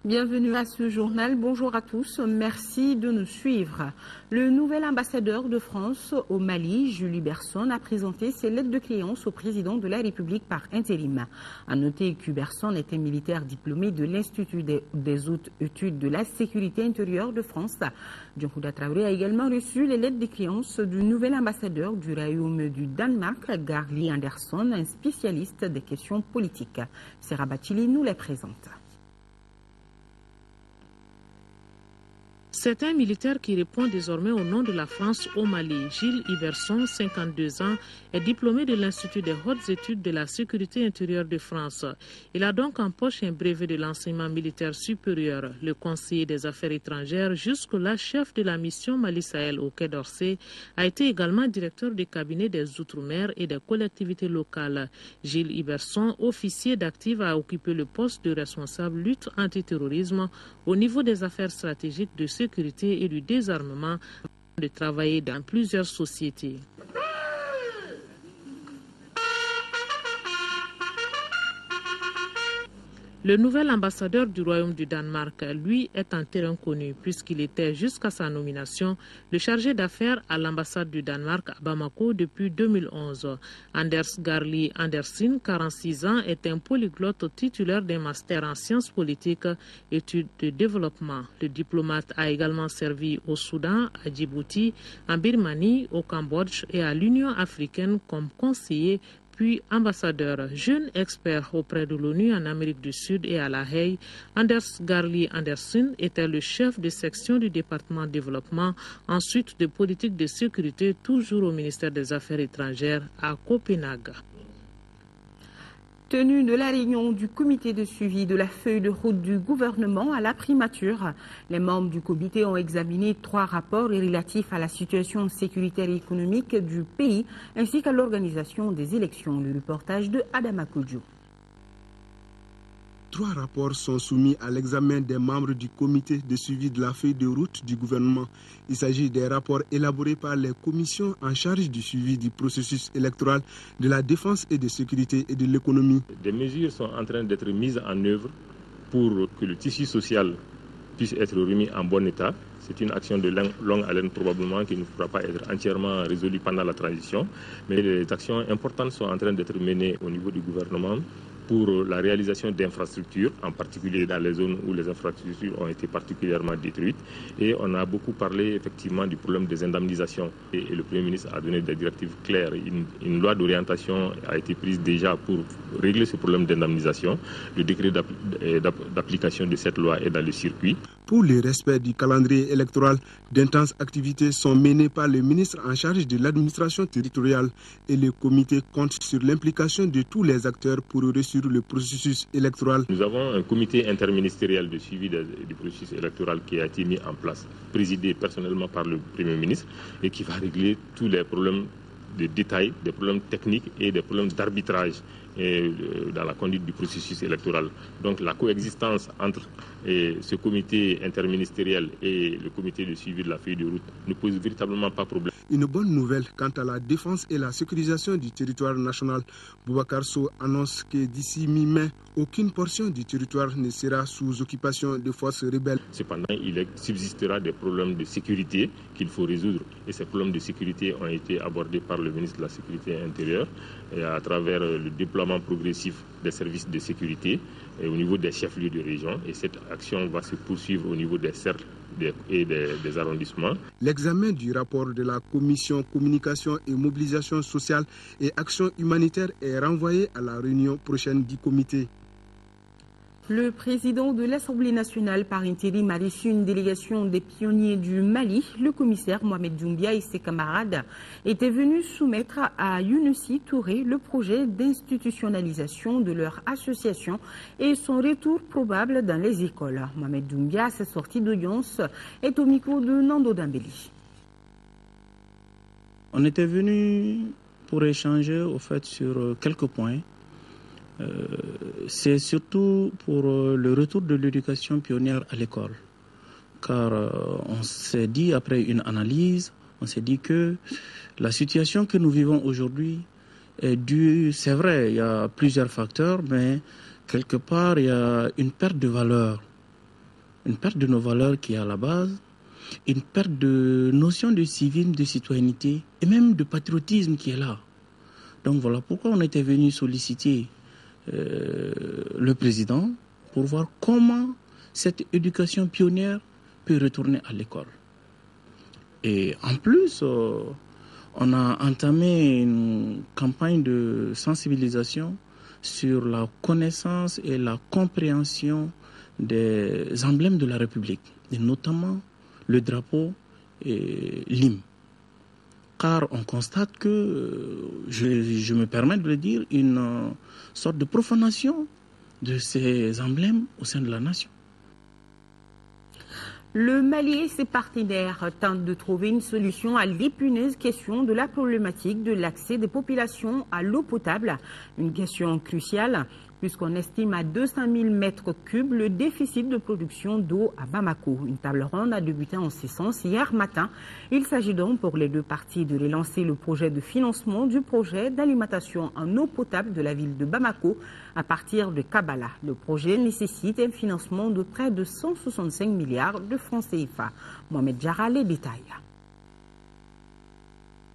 Bienvenue à ce journal. Bonjour à tous. Merci de nous suivre. Le nouvel ambassadeur de France au Mali, Jules Iberson, a présenté ses lettres de créance au président de la République par intérim. À noter qu'Iberson était militaire diplômé de l'Institut des hautes études de la sécurité intérieure de France. Djonkouda Traoré a également reçu les lettres de créance du nouvel ambassadeur du Royaume du Danemark, Garli Anderson, un spécialiste des questions politiques. Serra Batili nous les présente. C'est un militaire qui répond désormais au nom de la France au Mali. Gilles Iberson, 52 ans, est diplômé de l'Institut des hautes études de la sécurité intérieure de France. Il a donc en poche un brevet de l'enseignement militaire supérieur. Le conseiller des affaires étrangères, jusque-là chef de la mission Mali-Sahel au Quai d'Orsay, a été également directeur du cabinet des Outre-mer et des collectivités locales. Gilles Iberson, officier d'active, a occupé le poste de responsable lutte antiterrorisme au niveau des affaires stratégiques de sécurité et du désarmement, de travailler dans plusieurs sociétés. Le nouvel ambassadeur du Royaume du Danemark, lui, est un terrain connu puisqu'il était jusqu'à sa nomination le chargé d'affaires à l'ambassade du Danemark à Bamako depuis 2011. Anders Garli Andersen, 46 ans, est un polyglotte titulaire d'un master en sciences politiques, études de développement. Le diplomate a également servi au Soudan, à Djibouti, en Birmanie, au Cambodge et à l'Union africaine comme conseiller puis ambassadeur. Jeune expert auprès de l'ONU en Amérique du Sud et à La Haye, Anders Garli Andersen était le chef de section du département développement, ensuite de politique de sécurité, toujours au ministère des Affaires étrangères à Copenhague. Tenue de la réunion du comité de suivi de la feuille de route du gouvernement à la primature, les membres du comité ont examiné 3 rapports relatifs à la situation sécuritaire et économique du pays ainsi qu'à l'organisation des élections. Le reportage de Adama Kodjo. 3 rapports sont soumis à l'examen des membres du comité de suivi de la feuille de route du gouvernement. Il s'agit des rapports élaborés par les commissions en charge du suivi du processus électoral, de la défense et de sécurité et de l'économie. Des mesures sont en train d'être mises en œuvre pour que le tissu social puisse être remis en bon état. C'est une action de longue haleine probablement qui ne pourra pas être entièrement résolue pendant la transition. Mais les actions importantes sont en train d'être menées au niveau du gouvernement pour la réalisation d'infrastructures, en particulier dans les zones où les infrastructures ont été particulièrement détruites. Et on a beaucoup parlé effectivement du problème des indemnisations. Et le Premier ministre a donné des directives claires. Une loi d'orientation a été prise déjà pour régler ce problème d'indemnisation. Le décret d'application de cette loi est dans le circuit. Pour le respect du calendrier électoral, d'intenses activités sont menées par le ministre en charge de l'administration territoriale et le comité compte sur l'implication de tous les acteurs pour réussir le processus électoral. Nous avons un comité interministériel de suivi du processus électoral qui a été mis en place, présidé personnellement par le Premier ministre et qui va régler tous les problèmes de détail, des problèmes techniques et des problèmes d'arbitrage dans la conduite du processus électoral. Donc la coexistence entre ce comité interministériel et le comité de suivi de la feuille de route ne pose véritablement pas problème. Une bonne nouvelle quant à la défense et la sécurisation du territoire national. Boubacar Sow annonce que d'ici mi-mai, aucune portion du territoire ne sera sous occupation de forces rebelles. Cependant, il subsistera des problèmes de sécurité qu'il faut résoudre. Et ces problèmes de sécurité ont été abordés par le ministre de la Sécurité intérieure et à travers le déploiement progressif des services de sécurité et au niveau des chefs-lieux de région. Et cette action va se poursuivre au niveau des cercles et des arrondissements. L'examen du rapport de la commission communication et mobilisation sociale et action humanitaire est renvoyé à la réunion prochaine du comité. Le président de l'Assemblée nationale par intérim a reçu une délégation des pionniers du Mali. Le commissaire Mohamed Doumbia et ses camarades étaient venus soumettre à Younousi Touré le projet d'institutionnalisation de leur association et son retour probable dans les écoles. Mohamed Doumbia, à sa sortie d'audience, est au micro de Nando Dambeli. On était venu pour échanger au fait sur quelques points. C'est surtout pour le retour de l'éducation pionnière à l'école. Car on s'est dit, après une analyse, On s'est dit que la situation que nous vivons aujourd'hui est due, c'est vrai, il y a plusieurs facteurs, mais quelque part, il y a une perte de valeur. Une perte de nos valeurs qui est à la base, une perte de notion de civisme, de citoyenneté et même de patriotisme qui est là. Donc voilà pourquoi on était venu solliciter le président pour voir comment cette éducation pionnière peut retourner à l'école. Et en plus, on a entamé une campagne de sensibilisation sur la connaissance et la compréhension des emblèmes de la République, et notamment le drapeau et l'hymne. Car on constate que, je me permets de le dire, une sorte de profanation de ces emblèmes au sein de la nation. Le Mali et ses partenaires tentent de trouver une solution à l'épineuse question de la problématique de l'accès des populations à l'eau potable. Une question cruciale puisqu'on estime à 200 000 mètres cubes le déficit de production d'eau à Bamako. Une table ronde a débuté en ce sens hier matin. Il s'agit donc pour les deux parties de relancer le projet de financement du projet d'alimentation en eau potable de la ville de Bamako à partir de Kabala. Le projet nécessite un financement de près de 165 milliards de francs CFA. Mohamed Jara les détails.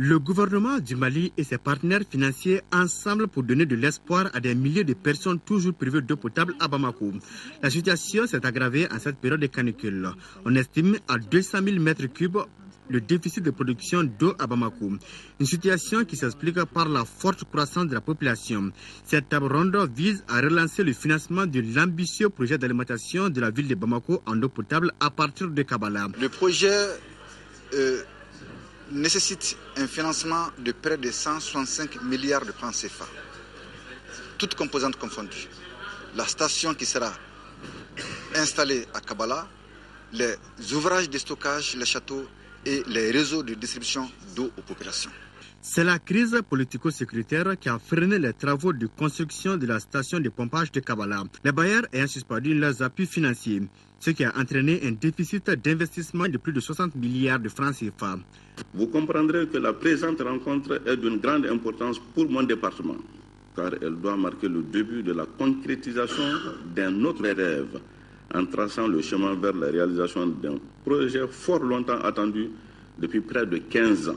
Le gouvernement du Mali et ses partenaires financiers ensemble pour donner de l'espoir à des milliers de personnes toujours privées d'eau potable à Bamako. La situation s'est aggravée en cette période de canicule. On estime à 200 000 mètres cubes le déficit de production d'eau à Bamako. Une situation qui s'explique par la forte croissance de la population. Cette table ronde vise à relancer le financement de l'ambitieux projet d'alimentation de la ville de Bamako en eau potable à partir de Kabala. Le projet nécessite un financement de près de 165 milliards de francs CFA, toutes composantes confondues. La station qui sera installée à Kabala, les ouvrages de stockage, les châteaux et les réseaux de distribution d'eau aux populations. C'est la crise politico-sécuritaire qui a freiné les travaux de construction de la station de pompage de Kabala. Les bailleurs ayant suspendu leurs appuis financiers, ce qui a entraîné un déficit d'investissement de plus de 60 milliards de francs CFA. Vous comprendrez que la présente rencontre est d'une grande importance pour mon département, car elle doit marquer le début de la concrétisation d'un autre rêve, en traçant le chemin vers la réalisation d'un projet fort longtemps attendu depuis près de 15 ans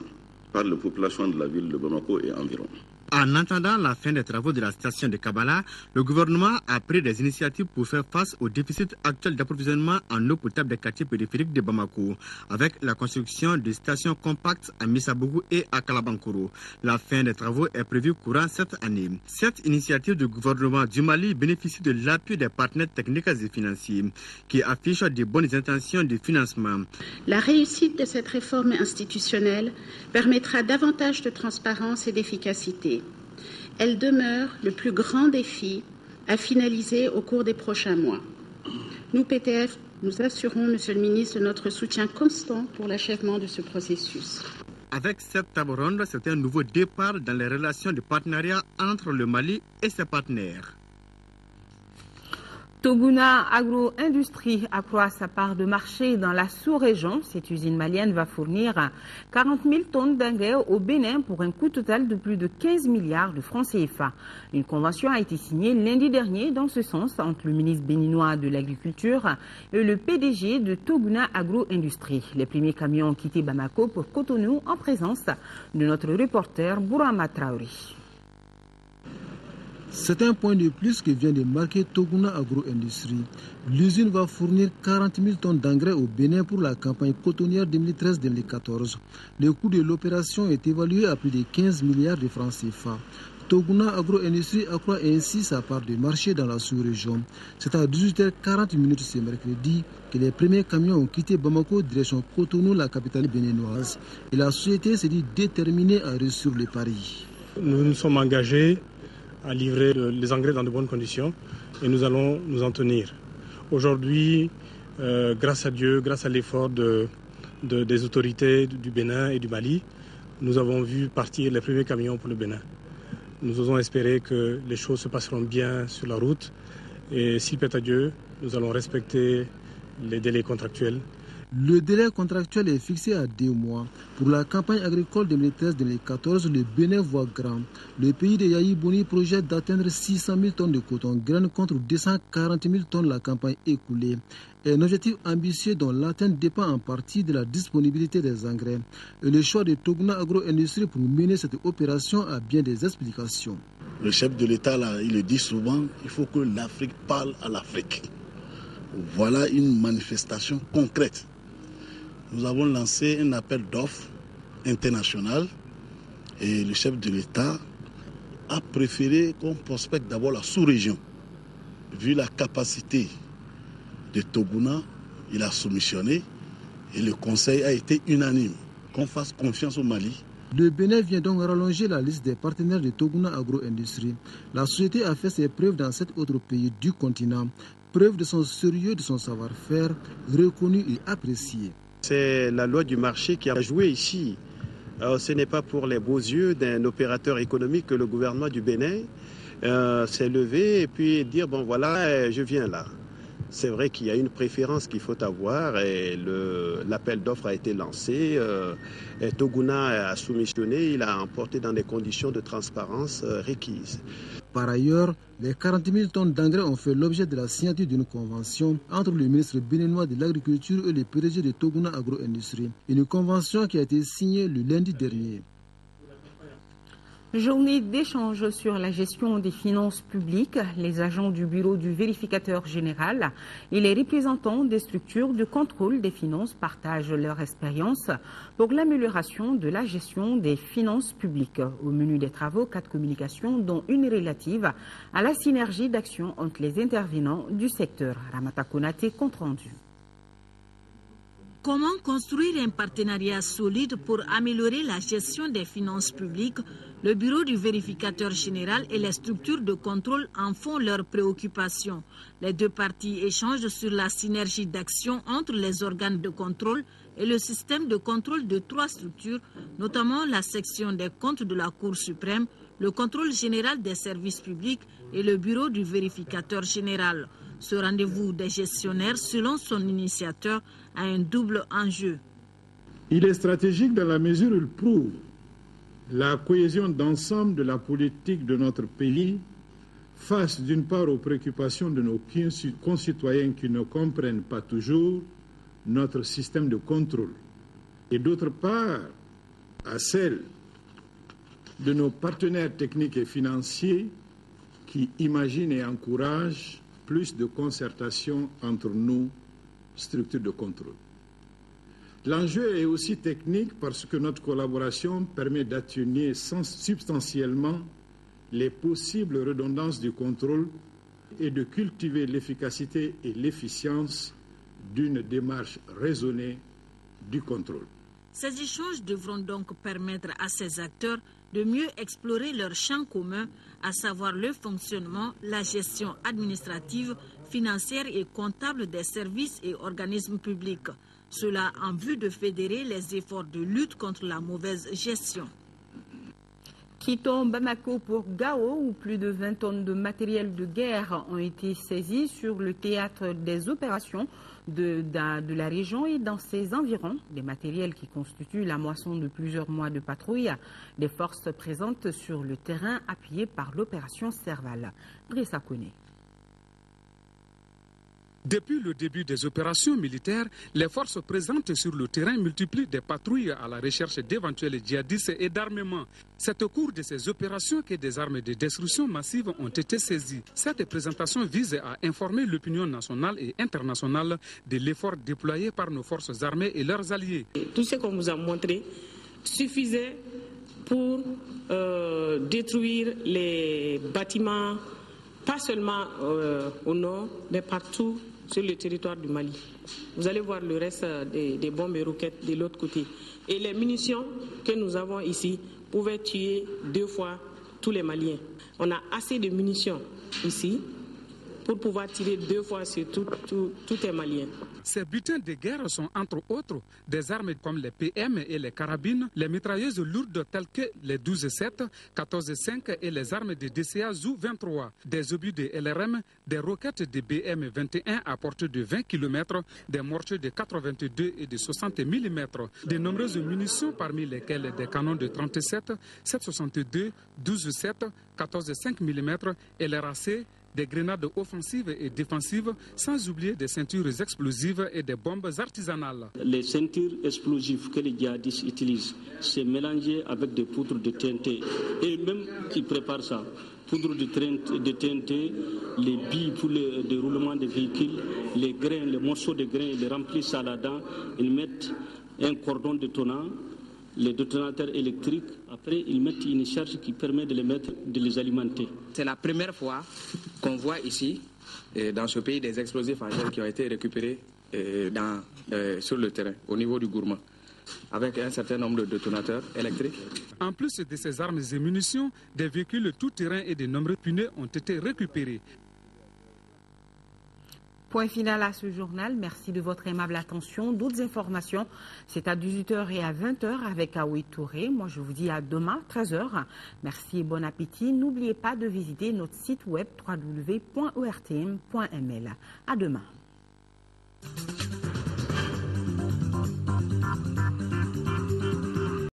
par la population de la ville de Bamako et environ. En attendant la fin des travaux de la station de Kabala, le gouvernement a pris des initiatives pour faire face au déficit actuel d'approvisionnement en eau potable des quartiers périphériques de Bamako, avec la construction de stations compactes à Missabougou et à Kalabankoro. La fin des travaux est prévue courant cette année. Cette initiative du gouvernement du Mali bénéficie de l'appui des partenaires techniques et financiers, qui affichent de bonnes intentions de financement. La réussite de cette réforme institutionnelle permettra davantage de transparence et d'efficacité. Elle demeure le plus grand défi à finaliser au cours des prochains mois. Nous, PTF, nous assurons, Monsieur le ministre, de notre soutien constant pour l'achèvement de ce processus. Avec cette table ronde, c'est un nouveau départ dans les relations de partenariat entre le Mali et ses partenaires. Toguna Agro-Industrie accroît sa part de marché dans la sous-région. Cette usine malienne va fournir 40 000 tonnes d'engrais au Bénin pour un coût total de plus de 15 milliards de francs CFA. Une convention a été signée lundi dernier dans ce sens entre le ministre béninois de l'Agriculture et le PDG de Toguna Agro-Industrie. Les premiers camions ont quitté Bamako pour Cotonou en présence de notre reporter Bourama Traoré. C'est un point de plus que vient de marquer Toguna Agro-Industrie. L'usine va fournir 40 000 tonnes d'engrais au Bénin pour la campagne cotonnière 2013-2014. Le coût de l'opération est évalué à plus de 15 milliards de francs CFA. Toguna Agro-Industrie accroît ainsi sa part de marché dans la sous-région. C'est à 18h40 ce mercredi que les premiers camions ont quitté Bamako direction Cotonou, la capitale béninoise. Et la société s'est dit déterminée à réussir le pari. Nous nous sommes engagés à livrer les engrais dans de bonnes conditions et nous allons nous en tenir. Aujourd'hui, grâce à Dieu, grâce à l'effort des autorités du Bénin et du Mali, nous avons vu partir les premiers camions pour le Bénin. Nous osons espérer que les choses se passeront bien sur la route et s'il plaît à Dieu, nous allons respecter les délais contractuels Le délai contractuel est fixé à 2 mois. Pour la campagne agricole 2013-2014, le Bénin voit grand. Le pays de Yayi Boni projette d'atteindre 600 000 tonnes de coton graine contre 240 000 tonnes la campagne écoulée. Un objectif ambitieux dont l'atteinte dépend en partie de la disponibilité des engrais. Et le choix de Toguna Agro-Industrie pour mener cette opération a bien des explications. Le chef de l'État, là, il le dit souvent, il faut que l'Afrique parle à l'Afrique. Voilà une manifestation concrète. Nous avons lancé un appel d'offres international et le chef de l'État a préféré qu'on prospecte d'abord la sous-région. Vu la capacité de Toguna, il a soumissionné et le conseil a été unanime qu'on fasse confiance au Mali. Le Bénin vient donc rallonger la liste des partenaires de Toguna Agro-Industrie. La société a fait ses preuves dans 7 autres pays du continent. Preuve de son sérieux, de son savoir-faire, reconnu et apprécié. C'est la loi du marché qui a joué ici. Ce n'est pas pour les beaux yeux d'un opérateur économique que le gouvernement du Bénin s'est levé et puis dire bon voilà, je viens là. C'est vrai qu'il y a une préférence qu'il faut avoir et l'appel d'offres a été lancé. Et Toguna a soumissionné, il a emporté dans des conditions de transparence requises. Par ailleurs, les 40 000 tonnes d'engrais ont fait l'objet de la signature d'une convention entre le ministre béninois de l'Agriculture et le PDG de Toguna Agro-Industrie. Une convention qui a été signée le lundi dernier. Journée d'échange sur la gestion des finances publiques. Les agents du bureau du vérificateur général et les représentants des structures de contrôle des finances partagent leur expérience pour l'amélioration de la gestion des finances publiques. Au menu des travaux, 4 communications, dont une relative à la synergie d'action entre les intervenants du secteur. Ramata Konate, compte rendu. Comment construire un partenariat solide pour améliorer la gestion des finances publiques? Le bureau du vérificateur général et les structures de contrôle en font leurs préoccupations. Les 2 parties échangent sur la synergie d'action entre les organes de contrôle et le système de contrôle de 3 structures, notamment la section des comptes de la Cour suprême, le contrôle général des services publics et le bureau du vérificateur général. Ce rendez-vous des gestionnaires, selon son initiateur, a un double enjeu. Il est stratégique dans la mesure où il prouve la cohésion d'ensemble de la politique de notre pays face d'une part aux préoccupations de nos concitoyens qui ne comprennent pas toujours notre système de contrôle et d'autre part à celle de nos partenaires techniques et financiers qui imaginent et encouragent plus de concertation entre nos structures de contrôle. L'enjeu est aussi technique parce que notre collaboration permet d'atténuer substantiellement les possibles redondances du contrôle et de cultiver l'efficacité et l'efficience d'une démarche raisonnée du contrôle. Ces échanges devront donc permettre à ces acteurs de mieux explorer leur champ commun, à savoir le fonctionnement, la gestion administrative, financière et comptable des services et organismes publics. Cela en vue de fédérer les efforts de lutte contre la mauvaise gestion. Quittons Bamako pour Gao, où plus de 20 tonnes de matériel de guerre ont été saisies sur le théâtre des opérations de la région et dans ses environs. Des matériels qui constituent la moisson de plusieurs mois de patrouille des forces présentes sur le terrain appuyées par l'opération Serval. Drissa Kone. Depuis le début des opérations militaires, les forces présentes sur le terrain multiplient des patrouilles à la recherche d'éventuels djihadistes et d'armement. C'est au cours de ces opérations que des armes de destruction massive ont été saisies. Cette présentation vise à informer l'opinion nationale et internationale de l'effort déployé par nos forces armées et leurs alliés. Tout ce qu'on vous a montré suffisait pour détruire les bâtiments, pas seulement au nord, mais partout sur le territoire du Mali. Vous allez voir le reste des bombes et roquettes de l'autre côté. Et les munitions que nous avons ici pouvaient tuer 2 fois tous les Maliens. On a assez de munitions ici pour pouvoir tirer 2 fois sur tous les Maliens. Ces butins de guerre sont entre autres des armes comme les PM et les carabines, les mitrailleuses lourdes telles que les 12-7, 14-5 et les armes de DCA Zou-23, des obus de LRM, des roquettes de BM-21 à portée de 20 km, des mortiers de 82 et de 60 mm, de nombreuses munitions parmi lesquelles des canons de 37, 7,62, 12,7, 14,5 mm et les RAC, des grenades offensives et défensives, sans oublier des ceintures explosives et des bombes artisanales. Les ceintures explosives que les djihadistes utilisent, c'est mélangé avec des poudres de TNT. Et même ils préparent ça, poudre de TNT, les billes pour le déroulement des véhicules, les grains, les morceaux de grains, ils les remplissent à la dent, ils mettent un cordon détonnant, les détonateurs électriques, après ils mettent une charge qui permet de les alimenter. C'est la première fois qu'on voit ici, dans ce pays, des explosifs en gel qui ont été récupérés sur le terrain, au niveau du Gourma, avec un certain nombre de détonateurs électriques. En plus de ces armes et munitions, des véhicules tout-terrain et de nombreux pneus ont été récupérés. Point final à ce journal. Merci de votre aimable attention. D'autres informations, c'est à 18h et à 20h avec Aoui Touré. Moi, je vous dis à demain, 13h. Merci et bon appétit. N'oubliez pas de visiter notre site web www.ortm.ml. À demain.